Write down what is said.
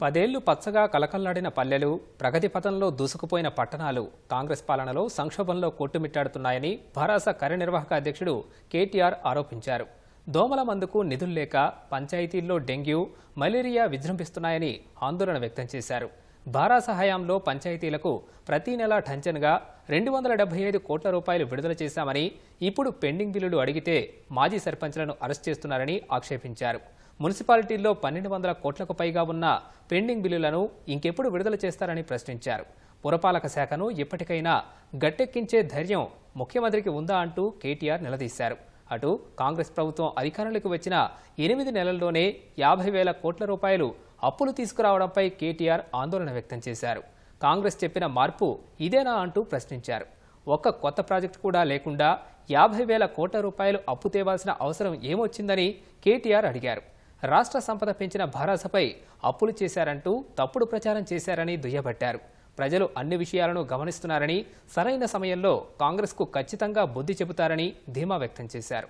10 ఏళ్లు పచ్చగా కలకల్లాడిన పల్లెలు, ప్రగతి పథంలో దూసుకుపోయిన పట్టణాలు కాంగ్రెస్ పాలనలో సంక్షోభంలో కొట్టుమిట్టాడుతున్నాయని భరాస కార్యనిర్వాహక అధ్యక్షుడు కేటీఆర్ ఆరోపించారు. దోమల మందుకు నిధులు లేక పంచాయతీల్లో డెంగ్యూ, మలేరియా విజృంభిస్తున్నాయని ఆందోళన వ్యక్తం చేశారు. భారాస హయాంలో పంచాయతీలకు ప్రతి నెల టంచన్గా 275 కోట్ల రూపాయలు విడుదల చేశామని, ఇప్పుడు పెండింగ్ బిల్లులు అడిగితే మాజీ సర్పంచ్లను అరెస్ట్ చేస్తున్నారని ఆక్షేపించారు. మున్సిపాలిటీల్లో 1200 కోట్లకు పైగా ఉన్న పెండింగ్ బిల్లులను ఇంకెప్పుడు విడుదల చేస్తారని ప్రశ్నించారు. పురపాలక శాఖను ఇప్పటికైనా గట్టెక్కించే ధైర్యం ముఖ్యమంత్రికి ఉందా అంటూ కేటీఆర్ నిలదీశారు. అటు కాంగ్రెస్ ప్రభుత్వం అధికారంలోకి వచ్చిన 8 నెలల్లోనే 50,000 కోట్ల రూపాయలు అప్పులు తీసుకురావడంపై కేటీఆర్ ఆందోళన వ్యక్తం చేశారు. కాంగ్రెస్ చెప్పిన మార్పు ఇదేనా అంటూ ప్రశ్నించారు. ఒక్క కొత్త ప్రాజెక్టు కూడా లేకుండా 50,000 కోట్ల రూపాయలు అప్పు తేవాల్సిన అవసరం ఏమొచ్చిందని కేటీఆర్ అడిగారు. రాష్ట్ర సంపద పెంచిన భారాసపై అప్పులు చేశారంటూ తప్పుడు ప్రచారం చేశారని దుయ్యబట్టారు. ప్రజలు అన్ని విషయాలను గమనిస్తున్నారని, సరైన సమయంలో కాంగ్రెస్కు ఖచ్చితంగా బుద్ధి చెబుతారని ధీమా వ్యక్తం చేశారు.